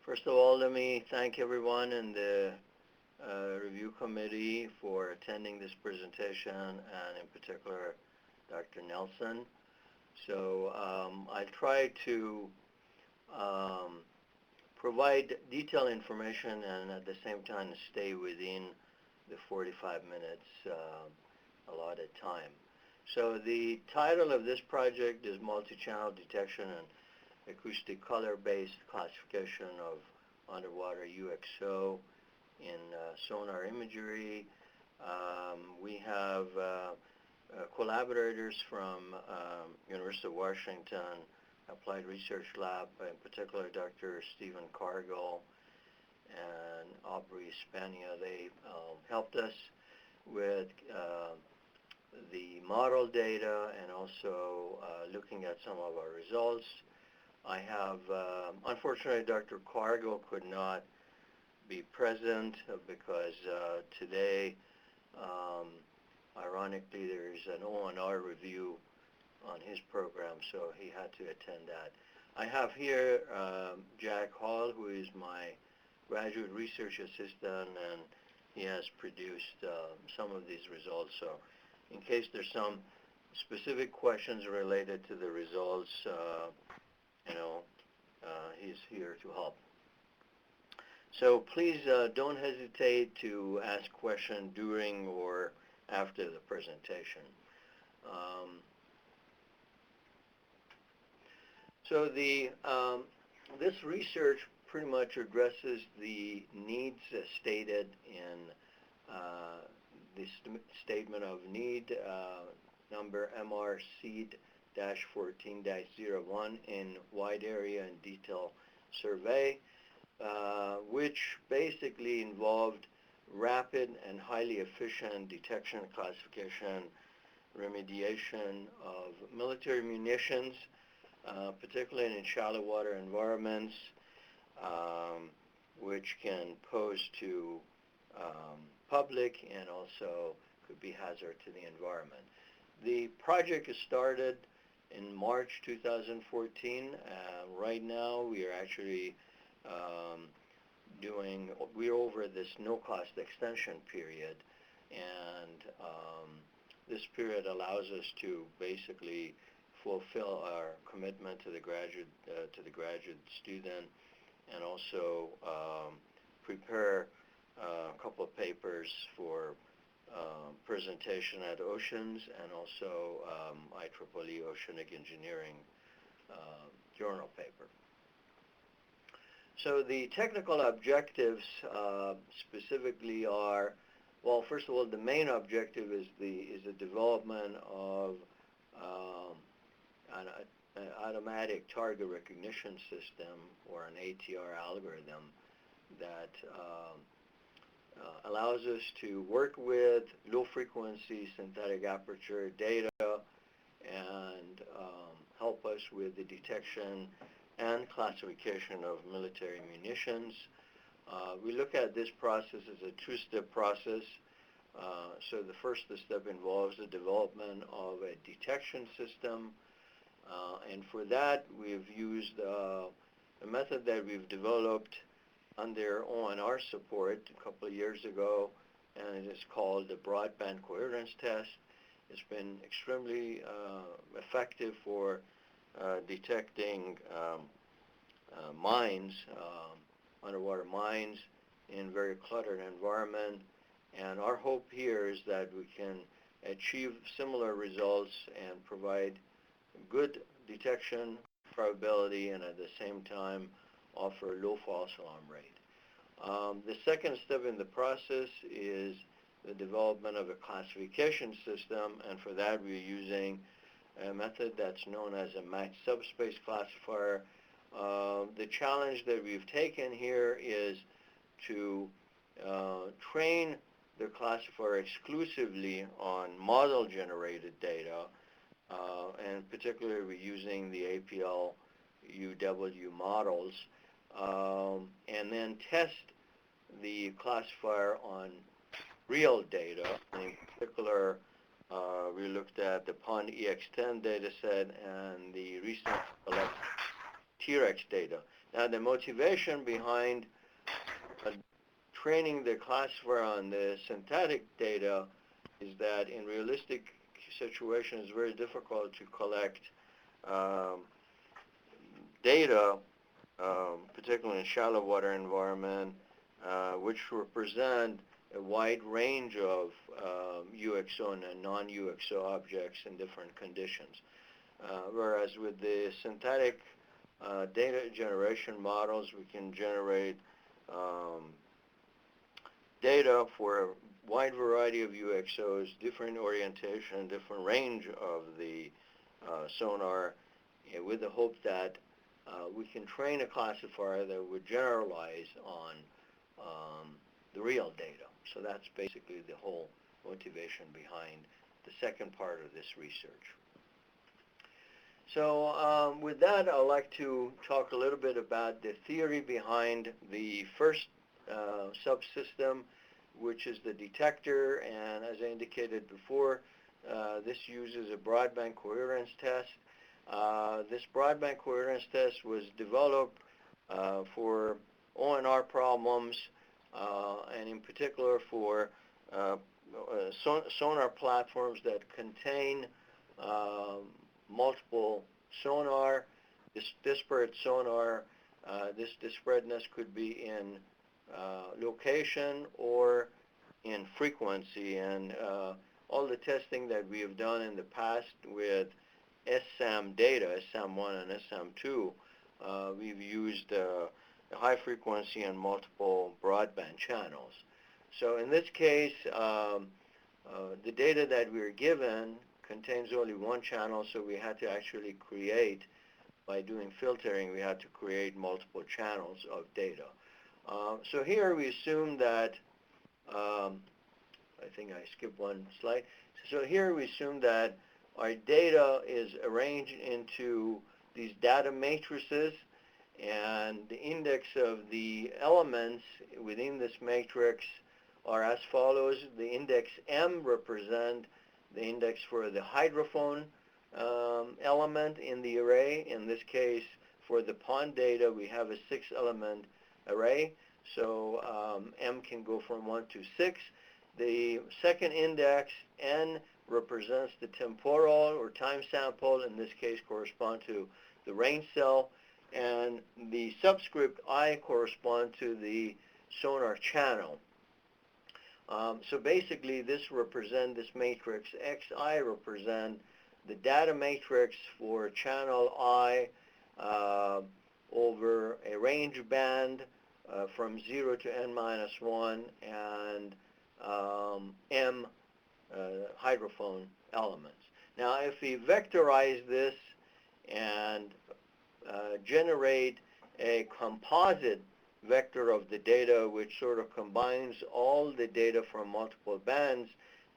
First of all, let me thank everyone in the review committee for attending this presentation, and in particular, Dr. Nelson. So I'll try to um, provide detailed information and at the same time stay within the 45 minutes allotted time. So the title of this project is Multi-Channel Detection and Acoustic Color-Based Classification of Underwater UXO in sonar imagery. We have collaborators from University of Washington Applied Research Lab, in particular Dr. Stephen Cargill and Aubrey Spania. They helped us with the model data and also looking at some of our results. I have, unfortunately, Dr. Cargill could not be present because today, ironically, there's an ONR review on his program, so he had to attend that. I have here Jack Hall, who is my graduate research assistant, and he has produced some of these results. So in case there's some specific questions related to the results, he's here to help. So please don't hesitate to ask questions during or after the presentation. So this research pretty much addresses the needs stated in the statement of need number MR-14-01 in wide area and detail survey, which basically involved rapid and highly efficient detection, classification, remediation of military munitions, particularly in shallow water environments, which can pose to public and also could be hazard to the environment. The project is started in March 2014. Right now we are actually we're over this no-cost extension period, and this period allows us to basically fulfill our commitment to the graduate student, and also prepare a couple of papers for presentation at Oceans and also IEEE Oceanic Engineering journal paper. So the technical objectives specifically are, well, first of all, the main objective is the development of an automatic target recognition system, or an ATR algorithm, that allows us to work with low-frequency synthetic aperture data and help us with the detection and classification of military munitions. We look at this process as a two-step process. So the first step involves the development of a detection system, and for that we've used a method that we've developed under ONR support a couple of years ago, and it is called the broadband coherence test. It's been extremely effective for detecting mines, underwater mines in very cluttered environment, and our hope here is that we can achieve similar results and provide good detection probability and at the same time offer low false alarm rate. The second step in the process is the development of a classification system, and for that we're using a method that's known as a matched subspace classifier. The challenge that we've taken here is to train the classifier exclusively on model-generated data, and particularly we're using the APL-UW models, and then test the classifier on real data. In particular, we looked at the PON EX10 data set and the recent T-Rex data. Now, the motivation behind training the classifier on the synthetic data is that in realistic situations, it's very difficult to collect um, data, particularly in shallow water environment, which represent a wide range of UXO and non-UXO objects in different conditions. Whereas with the synthetic data generation models, we can generate data for a wide variety of UXOs, different orientation, different range of the sonar, with the hope that we can train a classifier that would generalize on the real data. So that's basically the whole motivation behind the second part of this research. So with that, I'd like to talk a little bit about the theory behind the first subsystem, which is the detector. And as I indicated before, this uses a broadband coherence test. This broadband coherence test was developed for ONR problems, and in particular for sonar platforms that contain multiple sonar, disparate sonar. This disparateness could be in location or in frequency, and all the testing that we have done in the past with SAM data, SAM1 and SAM2, we've used high frequency and multiple broadband channels. So in this case, the data that we were given contains only one channel, so we had to actually create, by doing filtering, we had to create multiple channels of data. So here we assume that, I think I skipped one slide. So here we assume that our data is arranged into these data matrices, and the index of the elements within this matrix are as follows. The index M represents the index for the hydrophone element in the array. In this case, for the pond data, we have a 6-element array, so M can go from 1 to 6. The second index, N, represents the temporal or time sample. In this case, correspond to the range cell, and the subscript I correspond to the sonar channel. So basically, this matrix Xi represent the data matrix for channel I over a range band from 0 to n-1 and M hydrophone elements. Now, if we vectorize this and generate a composite vector of the data which sort of combines all the data from multiple bands,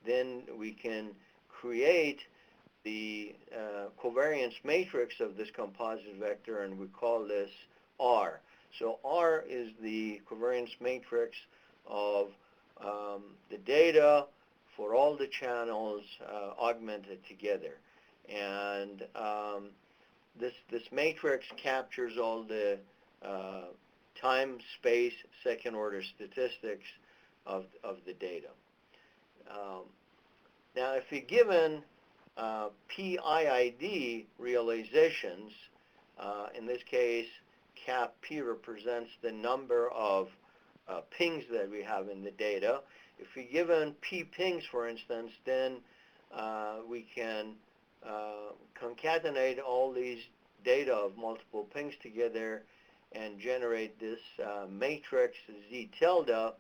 then we can create the covariance matrix of this composite vector, and we call this R. So R is the covariance matrix of the data for all the channels augmented together. And this matrix captures all the time, space, second-order statistics of the data. Now, if you're given PIID realizations, in this case, cap P represents the number of pings that we have in the data. If we're given P pings, for instance, then we can concatenate all these data of multiple pings together and generate this matrix Z tilde,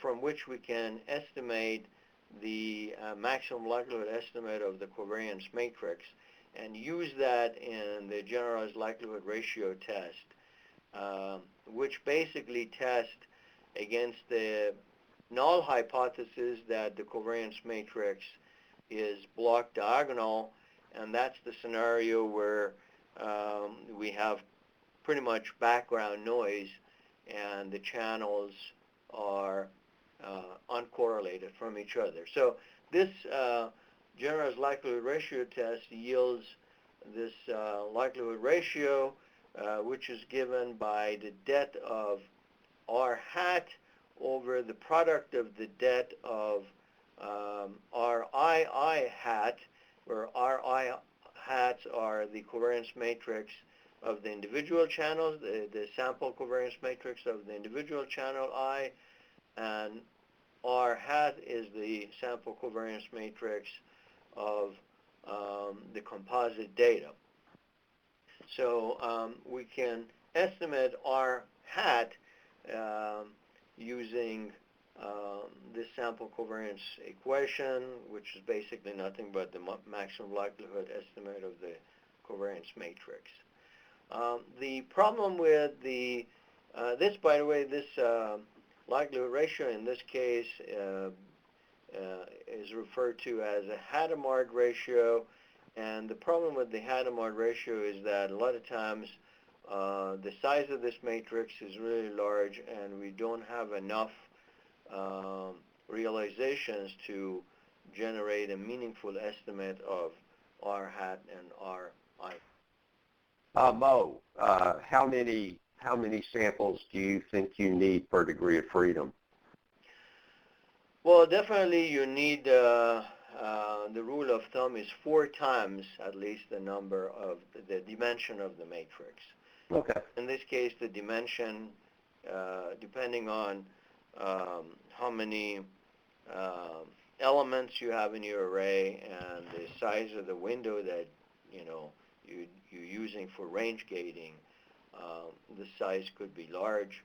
from which we can estimate the maximum likelihood estimate of the covariance matrix and use that in the generalized likelihood ratio test, which basically tests against the null hypothesis that the covariance matrix is block diagonal, and that's the scenario where we have pretty much background noise and the channels are uncorrelated from each other. So this generalized likelihood ratio test yields this likelihood ratio which is given by the det of R hat over the product of the det of RII hat, where RI hats are the covariance matrix of the individual channels, the sample covariance matrix of the individual channel I, and R hat is the sample covariance matrix of the composite data. So we can estimate R hat using this sample covariance equation, which is basically nothing but the maximum likelihood estimate of the covariance matrix. The problem with this, by the way, this likelihood ratio in this case is referred to as a Hadamard ratio, and the problem with the Hadamard ratio is that a lot of times the size of this matrix is really large, and we don't have enough realizations to generate a meaningful estimate of R hat and RI. Mo, how many samples do you think you need per degree of freedom? Well, definitely you need, the rule of thumb is 4 times at least the number of the dimension of the matrix. Okay. In this case, the dimension, depending on how many elements you have in your array and the size of the window that you're using for range gating, the size could be large.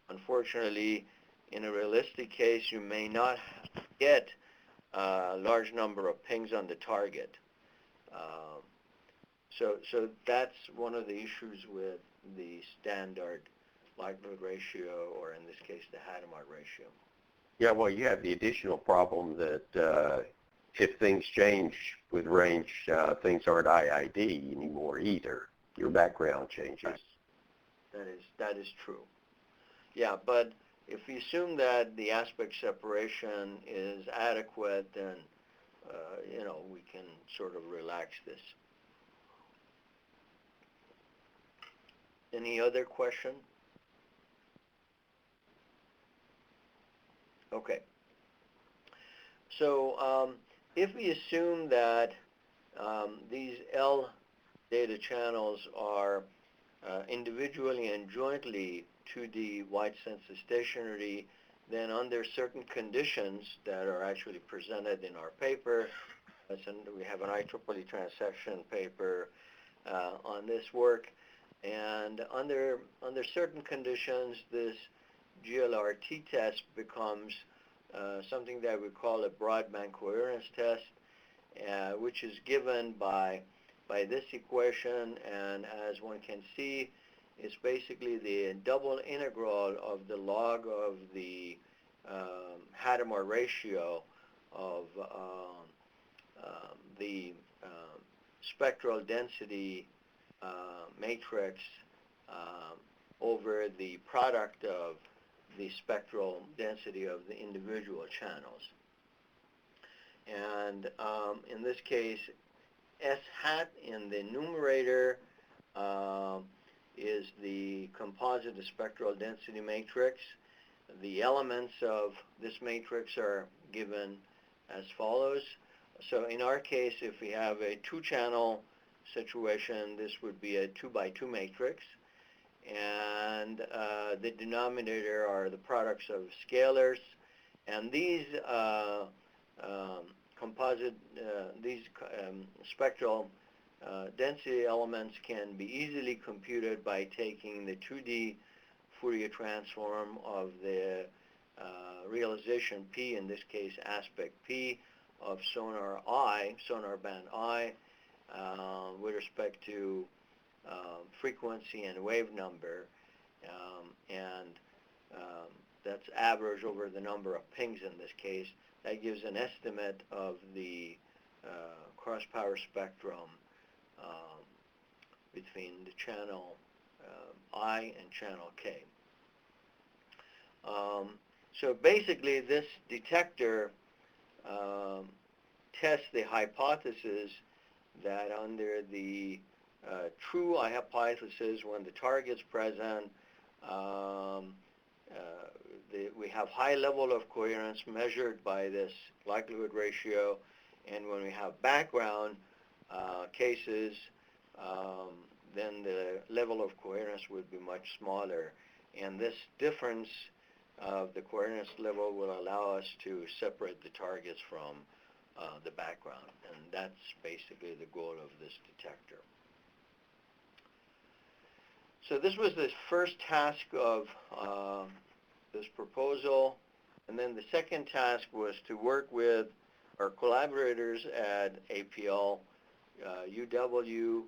Unfortunately, in a realistic case, you may not get a large number of pings on the target. So that's one of the issues with the standard likelihood ratio, or in this case, the Hadamard ratio. Yeah, well, you have the additional problem that if things change with range, things aren't IID anymore either. Your background changes. That is true. Yeah, but if we assume that the aspect separation is adequate, then we can sort of relax this. Any other question? Okay. So if we assume that these L data channels are individually and jointly 2D white census stationary, then under certain conditions that are actually presented in our paper, we have an IEEE transaction paper on this work, and under certain conditions, this GLRT test becomes something that we call a broadband coherence test, which is given by this equation, and as one can see, it's basically the double integral of the log of the Hadamard ratio of the spectral density matrix over the product of the spectral density of the individual channels. And in this case, S hat in the numerator is the composite spectral density matrix. The elements of this matrix are given as follows. So in our case, if we have a 2-channel situation, this would be a 2x2 matrix. And the denominator are the products of scalars. And these spectral density elements can be easily computed by taking the 2D Fourier transform of the realization P, in this case aspect P, of sonar band I, with respect to frequency and wave number, and that's average over the number of pings in this case. That gives an estimate of the cross power spectrum between the channel I and channel K. So basically this detector tests the hypothesis that under the true hypothesis when the target's present. Um, we have high level of coherence measured by this likelihood ratio, and when we have background cases, then the level of coherence would be much smaller. And this difference of the coherence level will allow us to separate the targets from the background, and that's basically the goal of this detector. So this was the first task of this proposal, and then the second task was to work with our collaborators at APL, UW,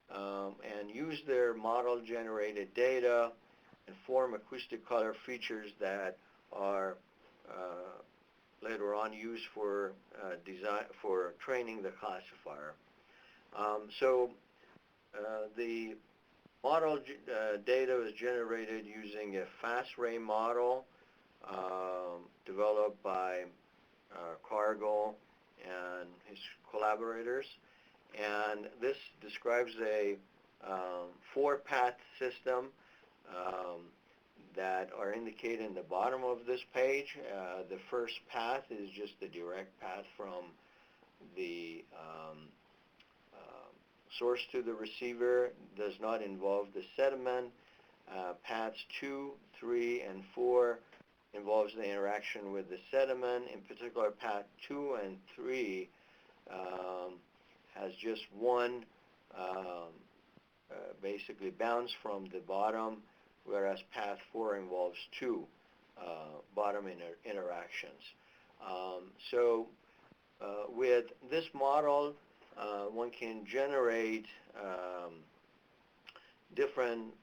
and use their model-generated data and form acoustic color features that are later on used for training the classifier. The model data is generated using a fast ray model developed by Cargill and his collaborators. And this describes a four-path system that are indicated in the bottom of this page. The first path is just the direct path from the source to the receiver, does not involve the sediment. Paths 2, 3, and 4 involves the interaction with the sediment. In particular, path 2 and 3 has just one basically bounce from the bottom, whereas path 4 involves two bottom interactions. With this model, one can generate different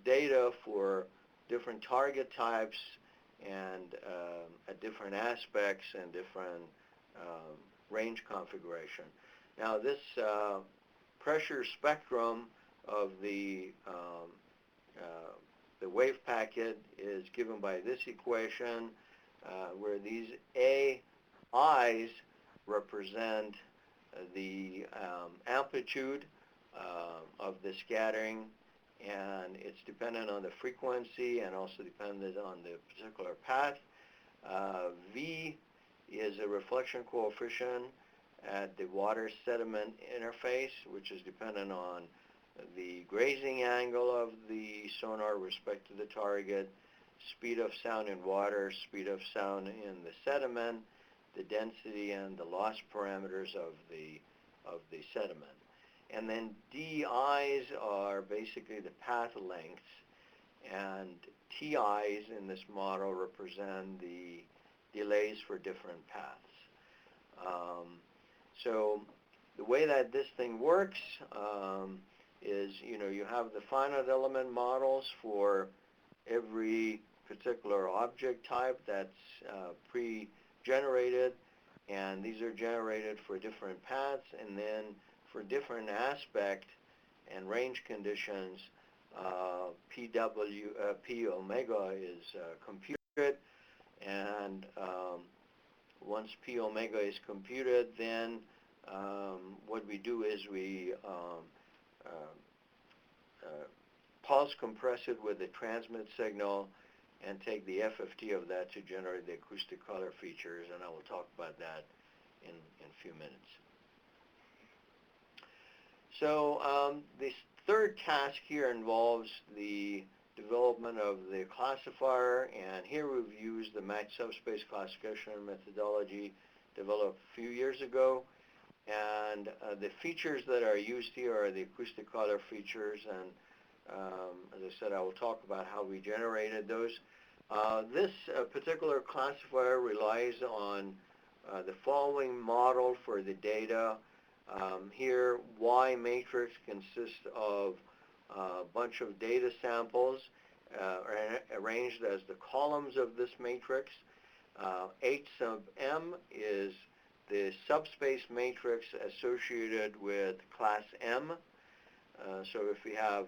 data for different target types and at different aspects and different range configuration. Now this pressure spectrum of the wave packet is given by this equation where these AIs represent the amplitude of the scattering, and it's dependent on the frequency and also dependent on the particular path. V is a reflection coefficient at the water sediment interface, which is dependent on the grazing angle of the sonar with respect to the target, speed of sound in water, speed of sound in the sediment, the density and the loss parameters of the sediment. And then DIs are basically the path lengths, and TIs in this model represent the delays for different paths. So the way that this thing works is, you have the finite element models for every particular object type that's pre-generated, and these are generated for different paths, and then for different aspect and range conditions, P omega is computed, and once P omega is computed, then what we do is we pulse compress it with the transmit signal and take the FFT of that to generate the acoustic color features, and I will talk about that in a few minutes. So this third task here involves the development of the classifier, and here we've used the match subspace classification methodology developed a few years ago, and the features that are used here are the acoustic color features, and as I said, I will talk about how we generated those. This particular classifier relies on the following model for the data. Here, Y matrix consists of a bunch of data samples arranged as the columns of this matrix. H sub M is the subspace matrix associated with class M. So if we have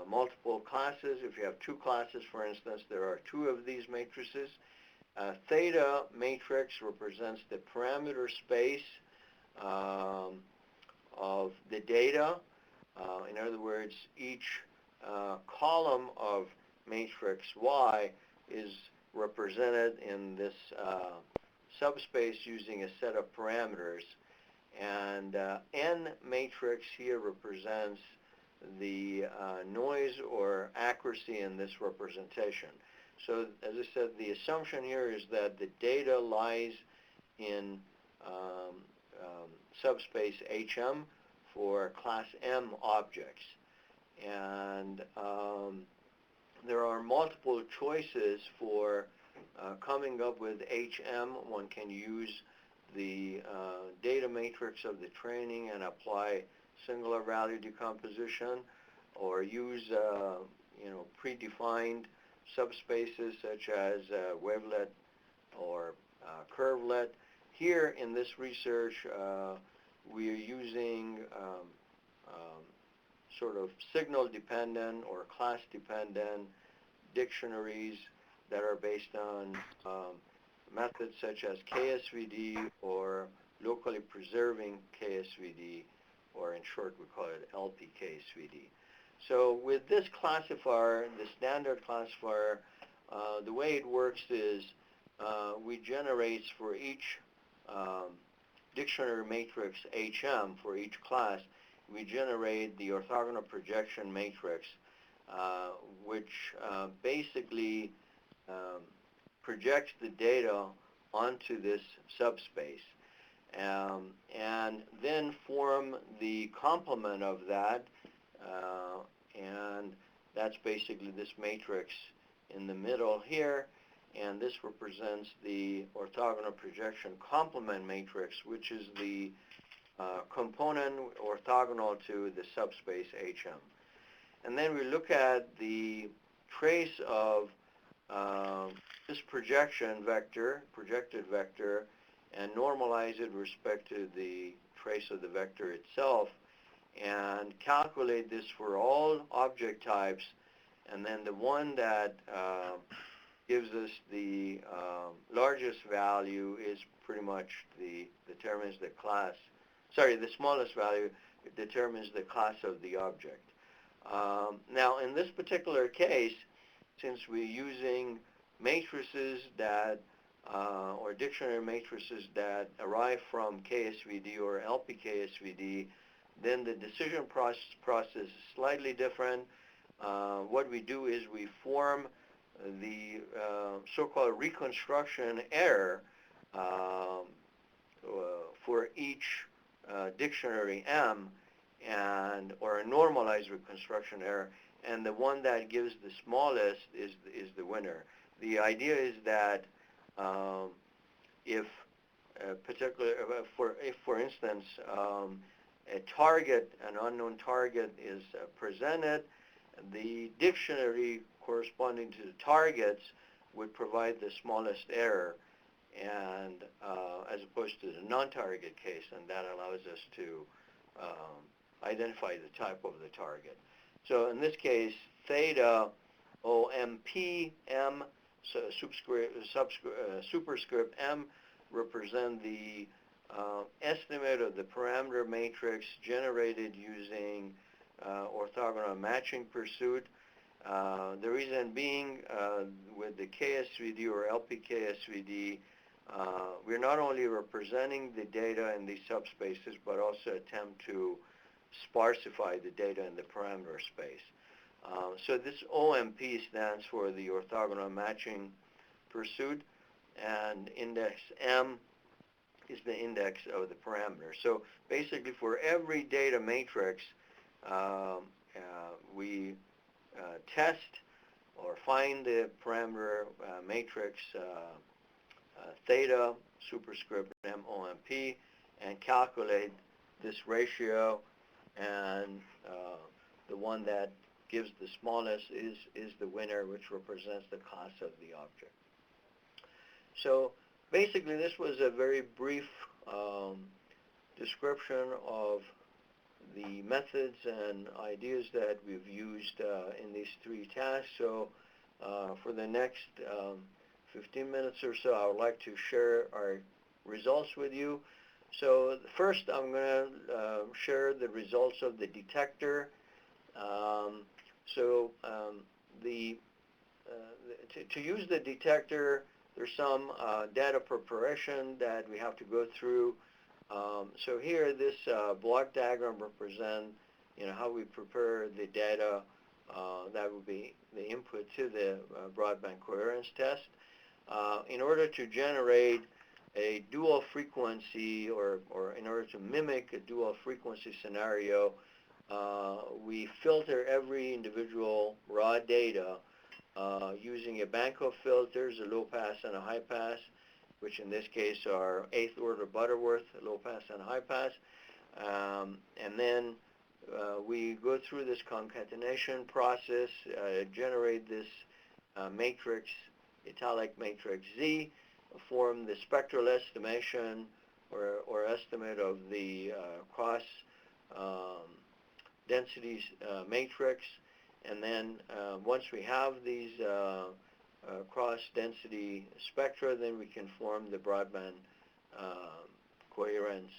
multiple classes, if you have two classes, for instance, there are two of these matrices. Theta matrix represents the parameter space of the data, In other words, each column of matrix Y is represented in this subspace using a set of parameters. And N matrix here represents the noise or accuracy in this representation. So as I said, the assumption here is that the data lies in subspace HM for class M objects. And there are multiple choices for coming up with HM. One can use the data matrix of the training and apply singular value decomposition, or use predefined subspaces such as wavelet or curvelet. Here in this research, we are using sort of signal-dependent or class-dependent dictionaries that are based on methods such as KSVD or locally preserving KSVD, or in short we call it LPKSVD. So with this classifier, the standard classifier, the way it works is we generate for each dictionary matrix HM for each class, we generate the orthogonal projection matrix, which basically projects the data onto this subspace, and then form the complement of that, and that's basically this matrix in the middle here, and this represents the orthogonal projection complement matrix, which is the component orthogonal to the subspace HM. And then we look at the trace of this projection vector, projected vector, and normalize it with respect to the trace of the vector itself, and calculate this for all object types, and then the one that gives us the largest value is pretty much determines the class, the smallest value determines the class of the object. Now in this particular case, since we're using matrices that, or dictionary matrices that arrive from KSVD or LPKSVD, then the decision process is slightly different. What we do is we form the so-called reconstruction error for each dictionary M, or a normalized reconstruction error, and the one that gives the smallest is the winner. The idea is that if for instance, a target, an unknown target is presented, the dictionary corresponding to the targets would provide the smallest error, and as opposed to the non-target case, and that allows us to identify the type of the target. So in this case, theta OMP M superscript M represent the estimate of the parameter matrix generated using orthogonal matching pursuit. The reason being, with the KSVD or LPKSVD, we're not only representing the data in these subspaces, but also attempt to sparsify the data in the parameter space. So this OMP stands for the orthogonal matching pursuit, and index M is the index of the parameter. So basically for every data matrix, we test or find the parameter matrix theta superscript MOMP and calculate this ratio, and the one that gives the smallest is the winner, which represents the class of the object. So basically this was a very brief description of the methods and ideas that we've used in these three tasks. So for the next 15 minutes or so, I would like to share our results with you. So first I'm going to share the results of the detector. So the to use the detector, there's some data preparation that we have to go through. So here, this block diagram represents, how we prepare the data that would be the input to the broadband coherence test. In order to generate a dual frequency, or in order to mimic a dual frequency scenario, we filter every individual raw data using a bank of filters, a low pass and a high pass, which in this case are 8th order Butterworth, a low pass and a high pass. And then we go through this concatenation process, generate this matrix, italic matrix Z, form the spectral estimation or estimate of the cross densities matrix. And then once we have these cross-density spectra, then we can form the broadband coherence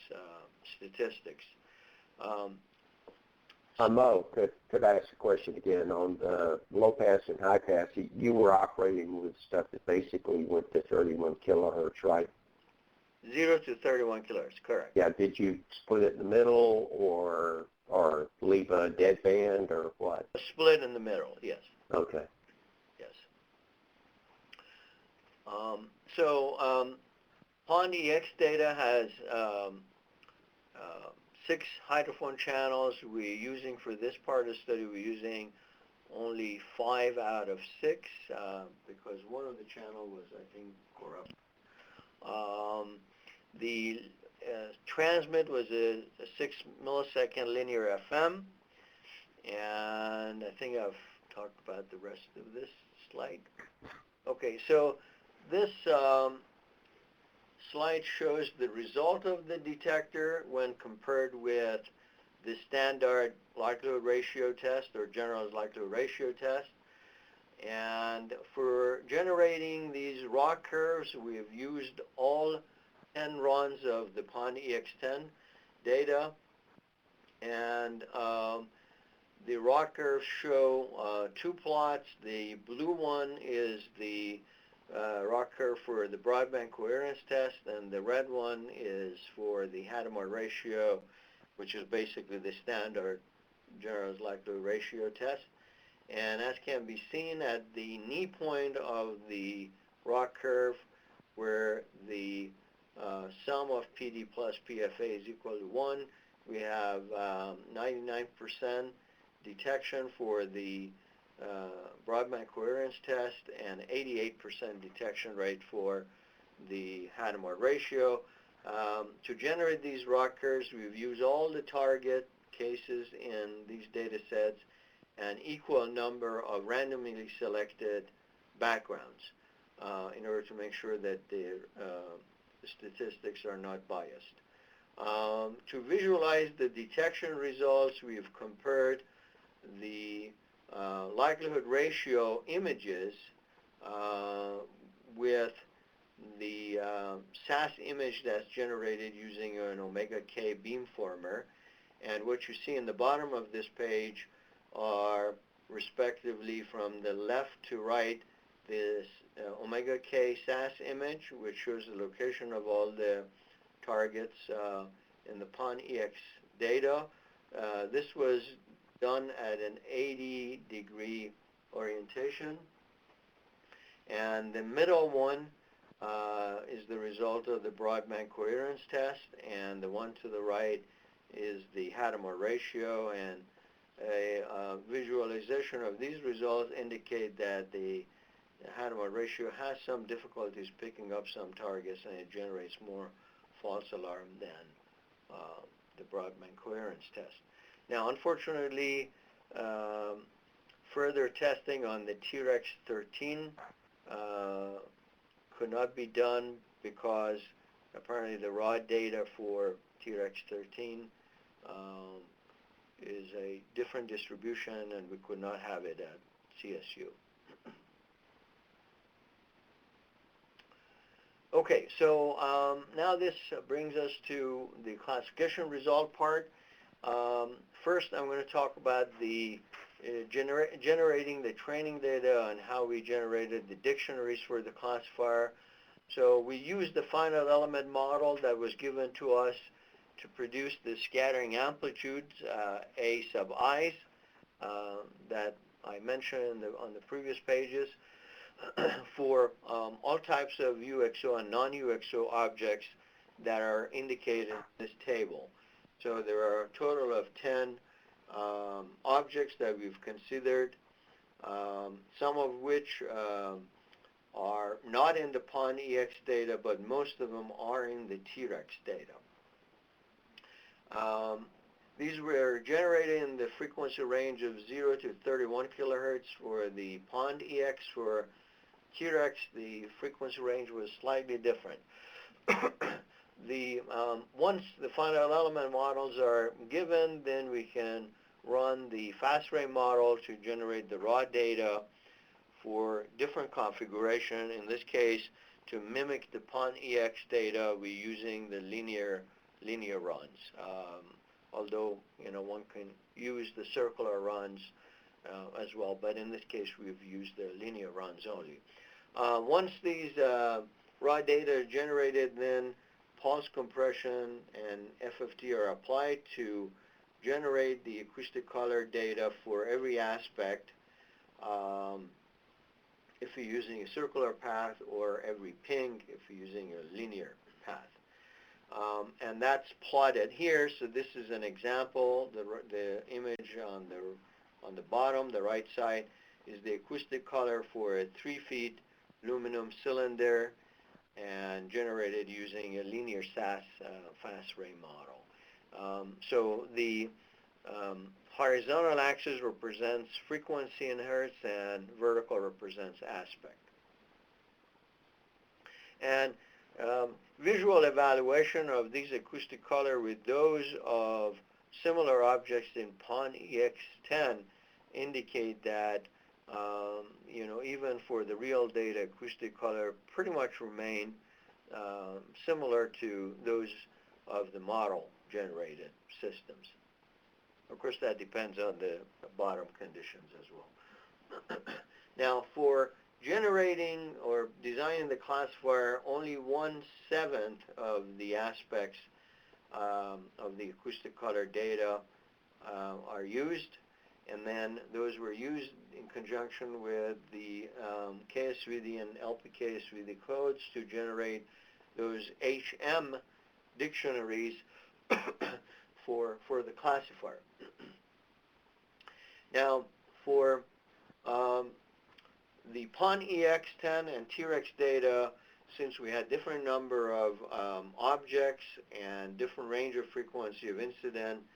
statistics. Mo, could I ask a question again on the low pass and high pass? You were operating with stuff that basically went to 31 kilohertz, right? 0 to 31 kilohertz, correct. Yeah. Did you split it in the middle, or leave a dead band, or what? A split in the middle, yes. Okay. Yes. So Pond EX data has 6 hydrophone channels. We're using, for this part of the study, we're using only 5 out of 6 because one of the channel was, I think, corrupt. The transmit was a 6 millisecond linear FM, and I think I've talked about the rest of this slide. Okay, so this slide shows the result of the detector when compared with the standard likelihood ratio test or generalized likelihood ratio test. And for generating these raw curves, we have used all 10 runs of the Pond EX10 data. And the raw curves show 2 plots. The blue one is the raw curve for the broadband coherence test, and the red one is for the Hadamard ratio, which is basically the standard generalized likelihood ratio test. And as can be seen at the knee point of the raw curve, where the sum of PD plus PFA is equal to 1, we have 99% detection for the broadband coherence test and 88% detection rate for the Hadamard ratio. To generate these raw curves, we've used all the target cases in these data sets and equal number of randomly selected backgrounds in order to make sure that the statistics are not biased. To visualize the detection results, we've compared the likelihood ratio images with the SAS image that's generated using an omega K beamformer. And what you see in the bottom of this page are respectively from the left to right this omega K SAS image, which shows the location of all the targets in the Pond EX data. This was done at an 80-degree orientation. And the middle one is the result of the broadband coherence test, and the one to the right is the Hadamard ratio. And a visualization of these results indicate that the Hadamard ratio has some difficulties picking up some targets, and it generates more false alarm than the broadband coherence test. Now, unfortunately, further testing on the T-Rex 13 could not be done because apparently the raw data for T-Rex 13 is a different distribution, and we could not have it at CSU. Okay, so now this brings us to the classification result part. First, I'm going to talk about the generating the training data and how we generated the dictionaries for the classifier. So we used the finite element model that was given to us to produce the scattering amplitudes, A sub i's, that I mentioned on the previous pages, for all types of UXO and non-UXO objects that are indicated in this table. So there are a total of 10 objects that we've considered, some of which are not in the PON-EX data, but most of them are in the T-REX data. These were generated in the frequency range of 0 to 31 kilohertz for the PON-EX. For T-REX, the frequency range was slightly different. Once the finite element models are given, then we can run the fast array model to generate the raw data for different configuration. In this case, to mimic the PON-EX data, we're using the linear runs. Although, one can use the circular runs as well, but in this case, we've used the linear runs only. Once these raw data are generated, then pulse compression and FFT are applied to generate the acoustic color data for every aspect, if you're using a circular path, or every ping if you're using a linear path. And that's plotted here. So this is an example. The image on the bottom, the right side, is the acoustic color for a 3 feet aluminum cylinder, and generated using a linear SAS fast array model. So the horizontal axis represents frequency in hertz, and vertical represents aspect. And visual evaluation of these acoustic color with those of similar objects in PON-EX10 indicate that even for the real data, acoustic color pretty much remain similar to those of the model-generated systems. Of course, that depends on the bottom conditions as well. Now, for generating or designing the classifier, only 1/7 of the aspects of the acoustic color data are used, and then those were used in conjunction with the KSVD and LPKSVD codes to generate those HM dictionaries for the classifier. Now, for the PON-EX10 and T-REX data, since we had different number of objects and different range of frequency of incident,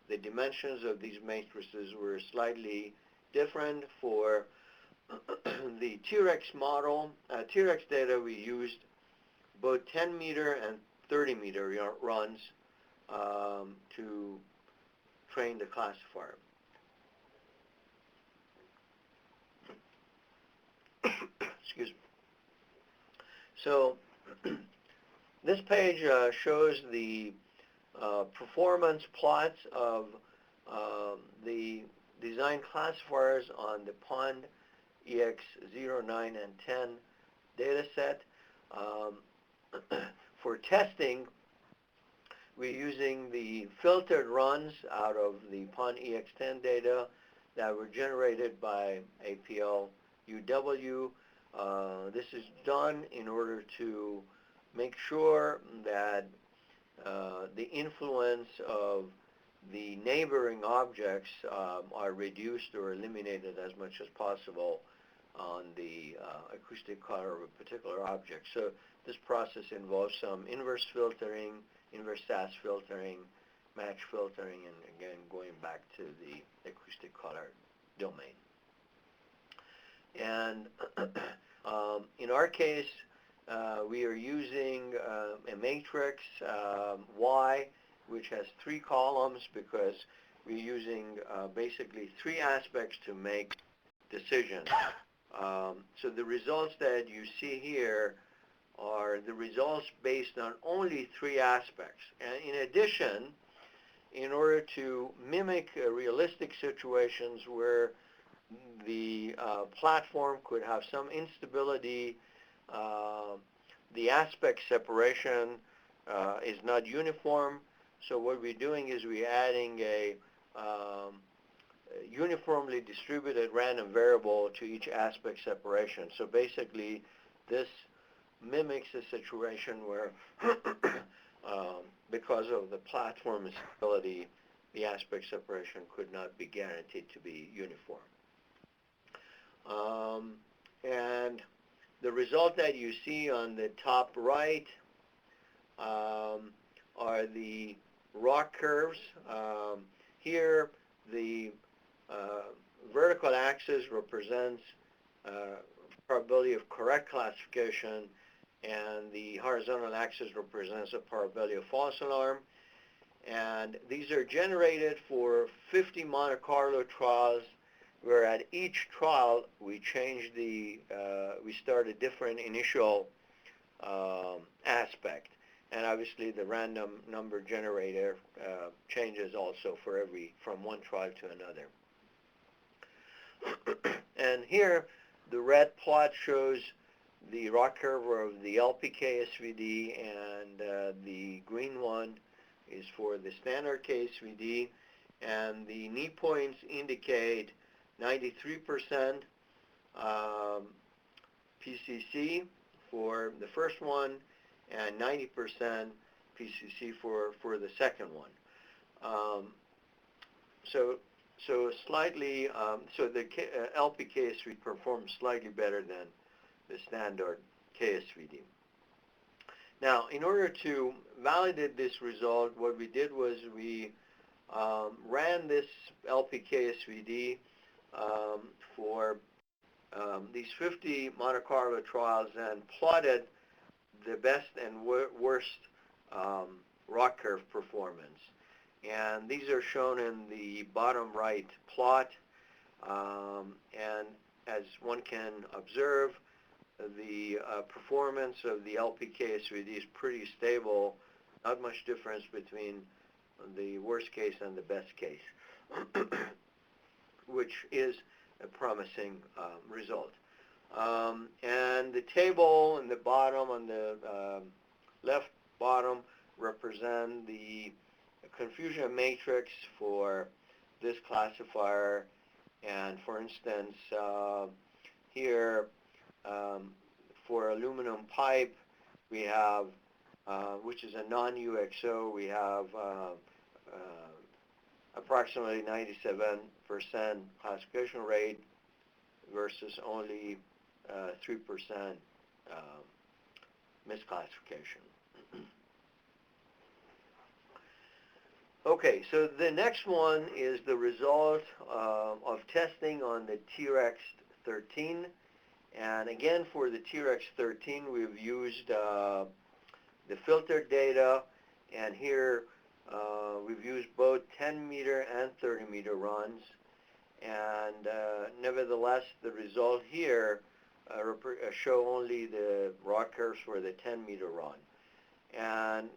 the dimensions of these matrices were slightly different. For the T-REX model, T-REX data, we used both 10 meter and 30 meter runs to train the classifier. Excuse me. So this page shows the performance plots of the design classifiers on the PON-EX0, 9, and 10 data set. For testing, we're using the filtered runs out of the PON-EX10 data that were generated by APL UW. This is done in order to make sure that the influence of the neighboring objects are reduced or eliminated as much as possible on the acoustic color of a particular object. So this process involves some inverse filtering, inverse SAS filtering, match filtering, and again going back to the acoustic color domain. And in our case, we are using a matrix Y, which has 3 columns, because we're using basically 3 aspects to make decisions. So the results that you see here are the results based on only three aspects. And in addition, in order to mimic realistic situations where the platform could have some instability, the aspect separation is not uniform. So what we're doing is we're adding a uniformly distributed random variable to each aspect separation. So basically, this mimics a situation where because of the platform instability, the aspect separation could not be guaranteed to be uniform. And the result that you see on the top right are the rock curves. Here, the vertical axis represents probability of correct classification, and the horizontal axis represents a probability of false alarm. And these are generated for 50 Monte Carlo trials, where at each trial we we start a different initial aspect. And obviously the random number generator changes also from one trial to another. And here, the red plot shows the rock curve of the LP-KSVD, and the green one is for the standard KSVD, and the knee points indicate 93% PCC for the first one, and 90% PCC for the second one. So slightly, so the LP KSVD performs slightly better than the standard KSVD. Now, in order to validate this result, what we did was we ran this LP KSVD for these 50 Monte Carlo trials and plotted the best and worst rock curve performance. And these are shown in the bottom right plot. And as one can observe, the performance of the LP-KSVD is pretty stable, not much difference between the worst case and the best case, which is a promising result. And the table in the bottom, on the left bottom, represent the confusion matrix for this classifier. And for instance, here for aluminum pipe, we have, which is a non-UXO, we have approximately 97% classification rate versus only 3% misclassification. Okay, so the next one is the result of testing on the T-Rex 13. And again, for the T-Rex 13, we've used the filtered data, and here we've used both 10-meter and 30-meter runs. And nevertheless, the result here show only the rock curves for the 10-meter run. And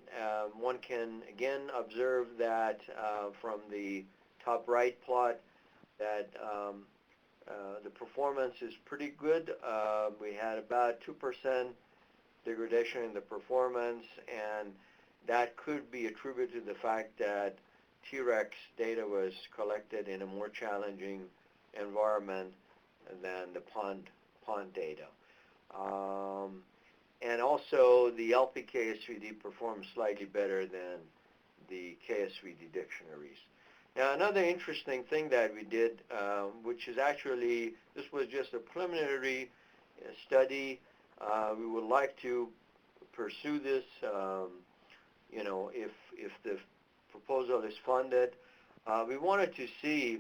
one can again observe that from the top right plot that the performance is pretty good. We had about 2% degradation in the performance, and that could be attributed to the fact that T-Rex data was collected in a more challenging environment than the pond data. And also, the LP-KSVD performs slightly better than the KSVD dictionaries. Now, another interesting thing that we did, which is actually, this was just a preliminary study. We would like to pursue this, you know, if the proposal is funded. We wanted to see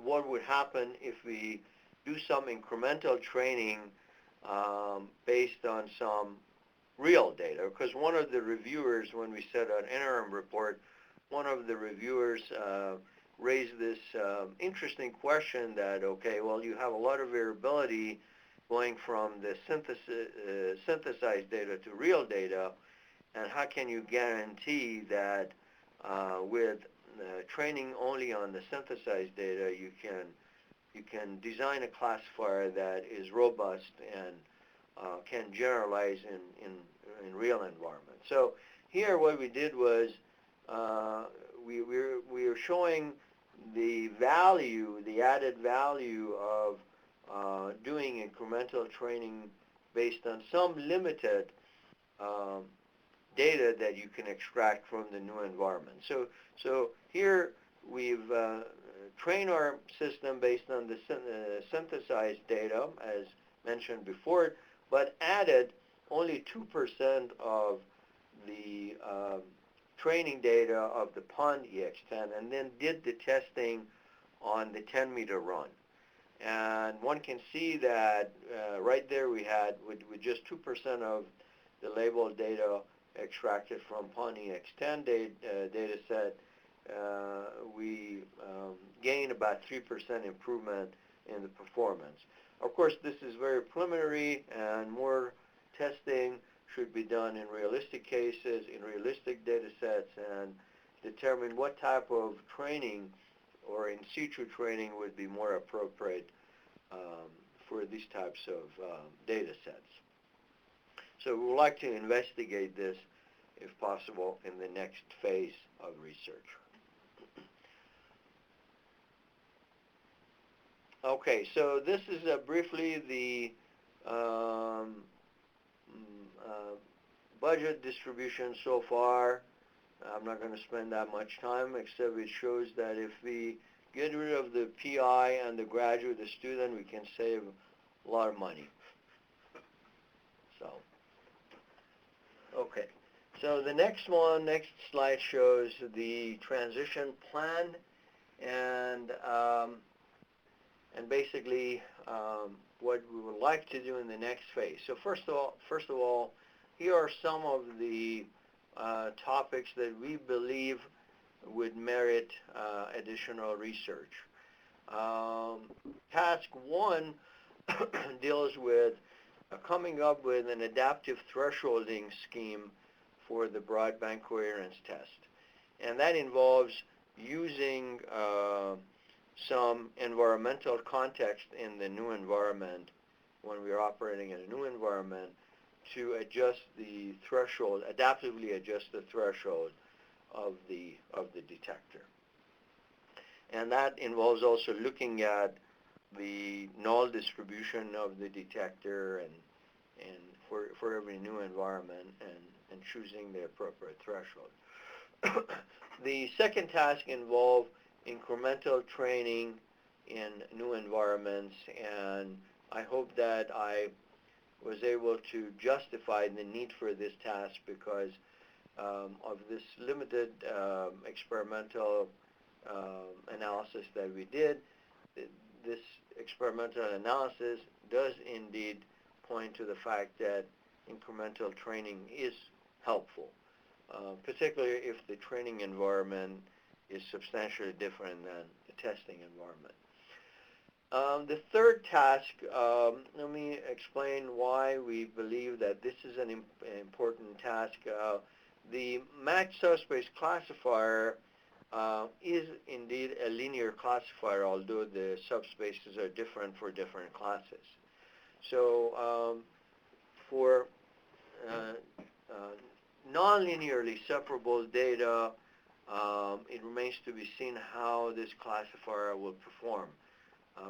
what would happen if we do some incremental training based on some real data. Because one of the reviewers, when we said an interim report, one of the reviewers raised this interesting question that, okay, well, you have a lot of variability going from the synthesized data to real data, and how can you guarantee that with training only on the synthesized data, you can design a classifier that is robust and can generalize in real environment. So here what we did was we were showing the value, the added value of doing incremental training based on some limited um, data that you can extract from the new environment. So here we've trained our system based on the synthesized data, as mentioned before, but added only 2% of the training data of the pond EX10, and then did the testing on the 10-meter run. And one can see that right there we had, with just 2% of the labeled data extracted from pond EX10 data set, we gain about 3% improvement in the performance. Of course, this is very preliminary, and more testing should be done in realistic cases, in realistic data sets, and determine what type of training or in situ training would be more appropriate for these types of data sets. So we would like to investigate this, if possible, in the next phase of research. Okay, so this is briefly the budget distribution so far. I'm not going to spend that much time, except it shows that if we get rid of the PI and the graduate, the student, we can save a lot of money. So, okay. So the next slide shows the transition plan, and basically what we would like to do in the next phase. So first of all, here are some of the topics that we believe would merit additional research. Task 1 deals with coming up with an adaptive thresholding scheme for the broadband coherence test. And that involves using some environmental context in the new environment, when we're operating in a new environment, to adjust the threshold, adaptively adjust the threshold of the detector. And that involves also looking at the null distribution of the detector and for every new environment, and choosing the appropriate threshold. The second task involved incremental training in new environments, and I hope that I was able to justify the need for this task because of this limited experimental analysis that we did. This experimental analysis does indeed point to the fact that incremental training is helpful, particularly if the training environment is substantially different than the testing environment. The third task, let me explain why we believe that this is an important task. The matched subspace classifier is indeed a linear classifier, although the subspaces are different for different classes. So for non-linearly separable data, it remains to be seen how this classifier will perform,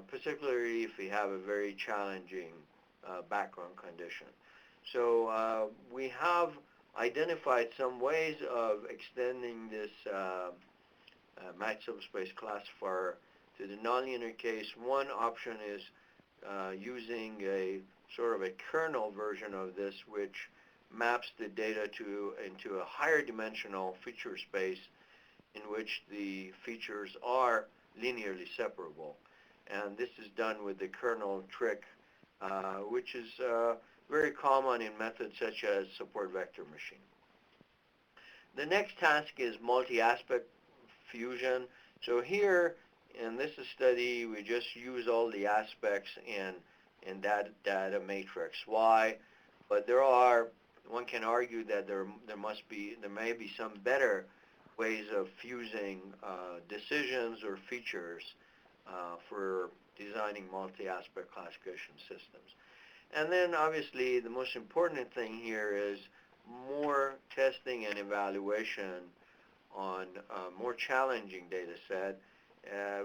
particularly if we have a very challenging background condition. So we have identified some ways of extending this matched subspace classifier to the nonlinear case. One option is using a sort of a kernel version of this, which maps the data into a higher dimensional feature space in which the features are linearly separable. And this is done with the kernel trick, which is very common in methods such as support vector machine. The next task is multi-aspect fusion. So here in this study, we just use all the aspects in in that data matrix. Why? But one can argue that there may be some better ways of fusing decisions or features for designing multi-aspect classification systems. And then obviously the most important thing here is more testing and evaluation on a more challenging data set.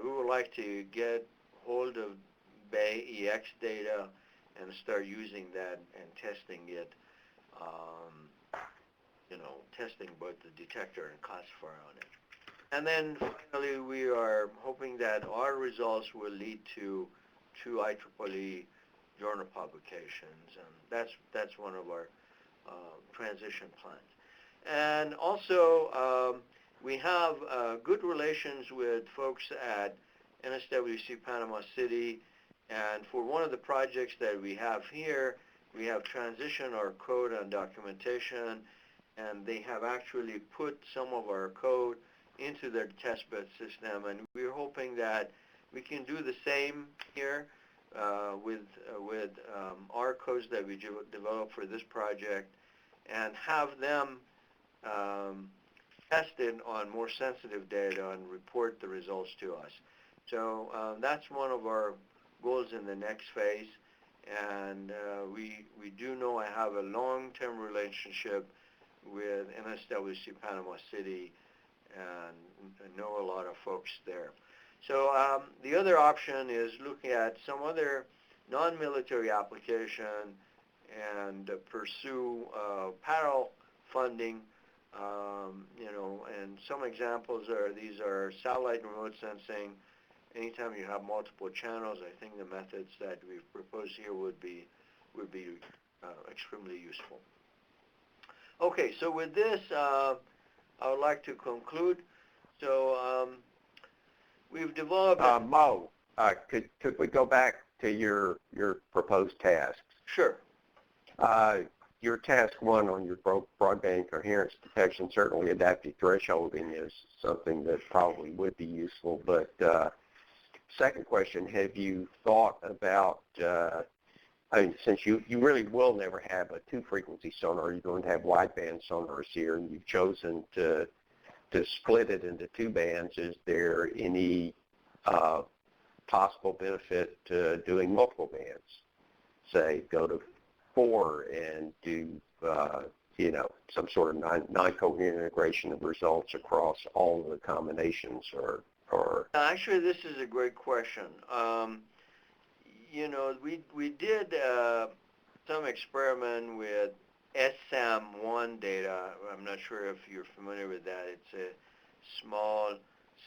We would like to get hold of Bay EX data and start using that and testing it, testing both the detector and classifier on it. And then finally, we are hoping that our results will lead to two IEEE journal publications, and that's one of our transition plans. And also, we have good relations with folks at NSWC Panama City, and for one of the projects that we have here, we have transitioned our code and documentation, and they have actually put some of our code into their testbed system, and we're hoping that we can do the same here with our codes that we developed for this project, and have them tested on more sensitive data and report the results to us. So that's one of our goals in the next phase, and we do know I have a long-term relationship with MSWC Panama City and know a lot of folks there. So the other option is looking at some other non-military application and pursue parallel funding, and some examples these are satellite remote sensing. Anytime you have multiple channels, I think the methods that we've proposed here would be extremely useful. Okay, so with this, I would like to conclude. So we've developed... Mo, could we go back to your proposed tasks? Sure. Your task one on your broadband coherence detection, certainly adaptive thresholding is something that probably would be useful, but second question, have you thought about, since you really will never have a two-frequency sonar, you're going to have wideband sonars here, and you've chosen to split it into two bands, is there any possible benefit to doing multiple bands? Say, go to 4 and do, some sort of non-coherent integration of results across all of the combinations, or... Actually, this is a great question. We did some experiment with SAM1 data. I'm not sure if you're familiar with that. It's a small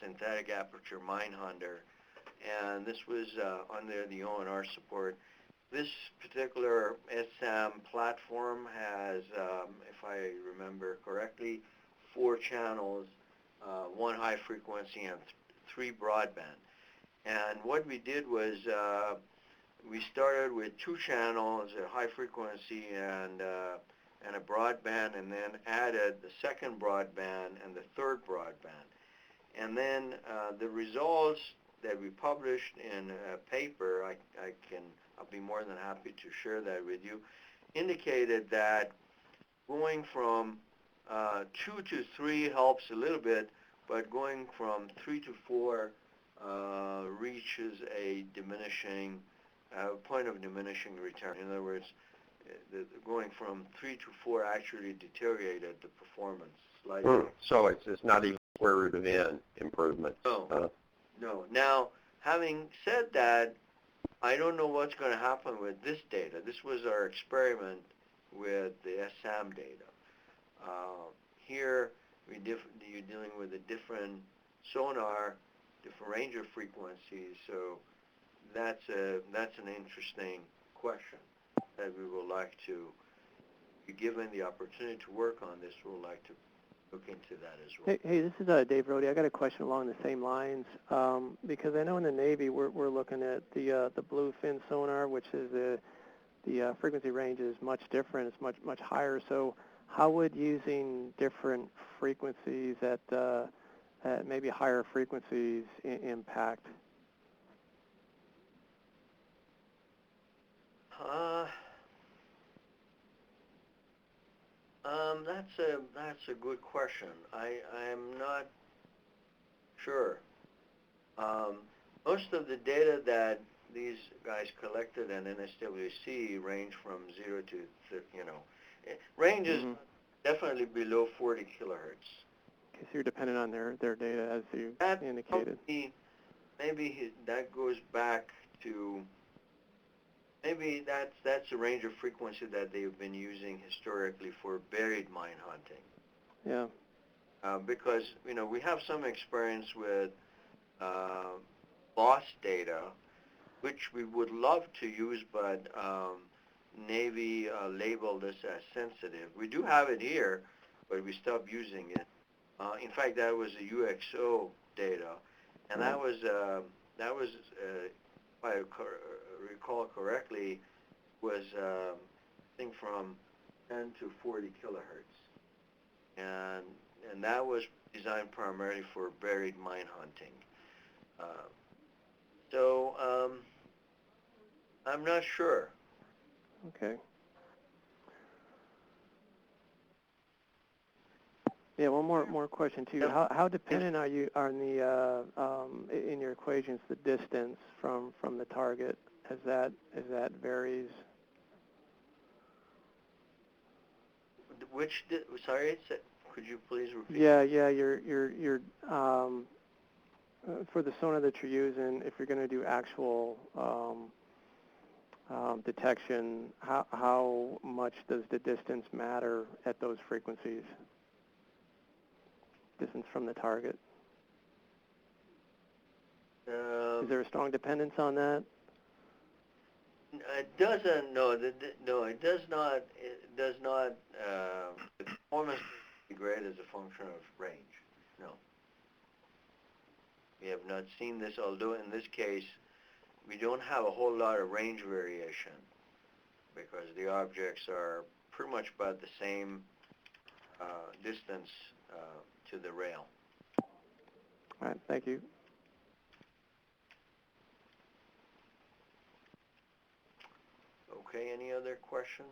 synthetic aperture mine hunter, and this was under the ONR support. This particular SAM platform has, if I remember correctly, 4 channels, 1 high frequency and 3 broadband. And what we did was we started with 2 channels, a high frequency and a broadband, and then added the second broadband and the third broadband. And then the results that we published in a paper, I'll be more than happy to share that with you, indicated that going from 2 to 3 helps a little bit, but going from 3 to 4 reaches a diminishing point of diminishing return. In other words, going from 3 to 4 actually deteriorated the performance slightly. So it's not even square root of n improvement. No. No. Now, having said that, I don't know what's going to happen with this data. This was our experiment with the SAM data. Here, you're dealing with a different sonar, different range of frequencies, so that's an interesting question that we would like to, given the opportunity to work on this, we would like to look into that as well. Hey, this is Dave Rohde. I got a question along the same lines, because I know in the Navy we're looking at the bluefin sonar, which is the frequency range is much different. It's much higher. So how would using different frequencies at maybe higher frequencies impact? that's a good question. I'm not sure. Um, Most of the data that these guys collected in NSWC range from 0 to, range is Mm-hmm. definitely below 40 kilohertz. Okay, so you're dependent on their data as you That indicated. that goes back to, maybe that's a range of frequency that they've been using historically for buried mine hunting. Yeah. Because, we have some experience with uh, lost data, which we would love to use, but Navy labeled this as sensitive. We do have it here, but we stopped using it. In fact, that was a UXO data, and Right. that was if I recall correctly, was I think from 10 to 40 kilohertz, and that was designed primarily for buried mine hunting. Uh, so I'm not sure. Okay. Yeah, one more question too. Yep. How dependent are you on the in your equations the distance from the target as that varies? Sorry, could you please repeat? Yeah, your for the sonar that you're using, if you're going to do actual detection, how much does the distance matter at those frequencies? Distance from the target. Is there a strong dependence on that? It doesn't. No, no, it does not. It does not. The performance degrade as a function of range. No, we have not seen this. Although in this case, we don't have a whole lot of range variation because the objects are pretty much about the same distance to the rail. All right, thank you. Okay, any other question?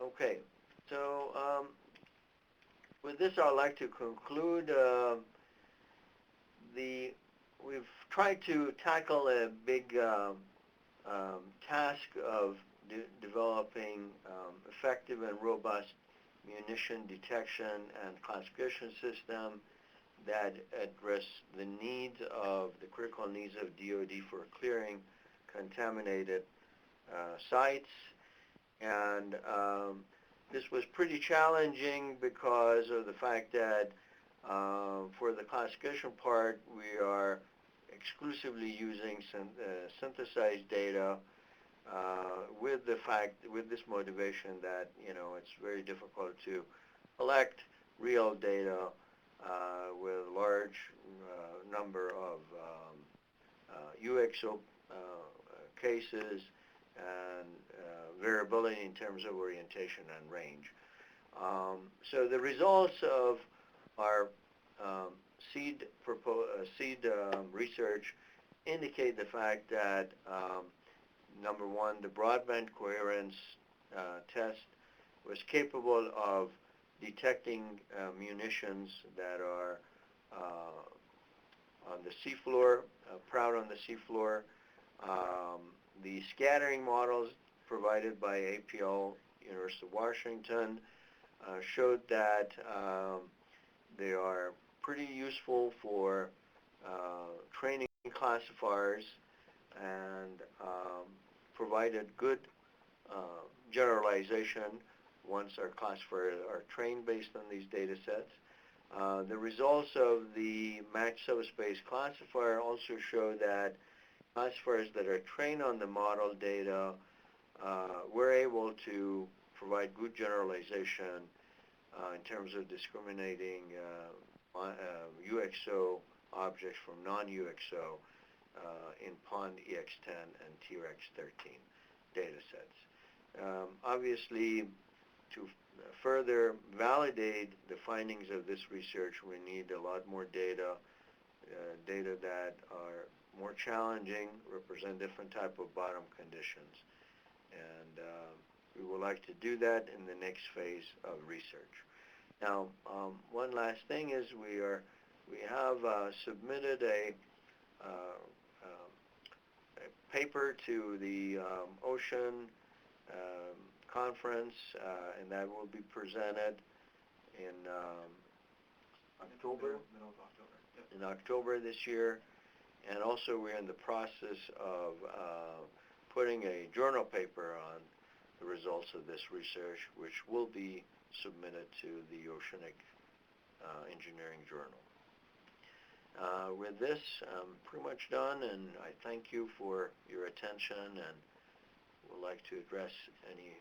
Okay, so with this I'd like to conclude we've tried to tackle a big task of developing effective and robust munition detection and classification system that address the needs of the critical needs of DoD for clearing contaminated sites. And this was pretty challenging because of the fact that for the classification part, we are exclusively using synthesized data with this motivation that, it's very difficult to collect real data with a large number of UXO cases and variability in terms of orientation and range. So the results of our seed research indicate the fact that number one, the broadband coherence test was capable of detecting munitions that are on the seafloor, proud on the seafloor. The scattering models provided by APL, University of Washington, showed that they are pretty useful for training classifiers and provided good generalization once our classifiers are trained based on these data sets. The results of the matched subspace classifier also show that classifiers that are trained on the model data were able to provide good generalization in terms of discriminating UXO objects from non-UXO in POND EX10 and TRX13 data sets. Obviously, to further validate the findings of this research, we need a lot more data, data that are more challenging, represent different type of bottom conditions. and we would like to do that in the next phase of research. Now, one last thing is we have submitted a paper to the Ocean Conference, and that will be presented in October? Middle of October. Yep. In October this year. And also we're in the process of putting a journal paper on the results of this research, which will be submitted to the Oceanic Engineering Journal. With this, I'm pretty much done, and I thank you for your attention and would like to address any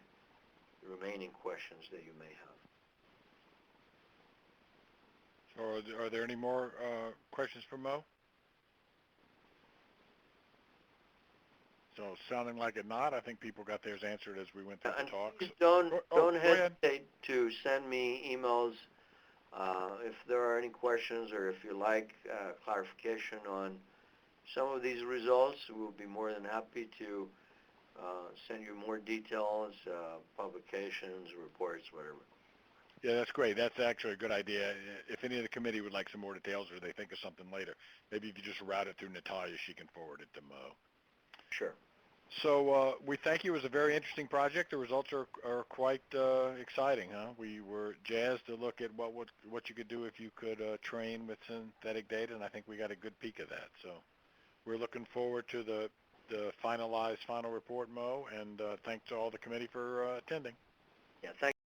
remaining questions that you may have. So are there any more questions for Mo? So sounding like it not, I think people got theirs answered as we went through the And talks. please don't Go ahead. hesitate to send me emails if there are any questions, or if you like clarification on some of these results. We'll be more than happy to send you more details, publications, reports, whatever. Yeah, that's great. That's actually a good idea. If any of the committee would like some more details, or they think of something later, maybe if you just route it through Natalia, she can forward it to Mo. Sure. So we thank you. It was a very interesting project. The results are quite exciting, huh? We were jazzed to look at what you could do if you could train with synthetic data, and I think we got a good peek of that. So we're looking forward to the final report, Mo, and thanks to all the committee for attending. Yeah, thank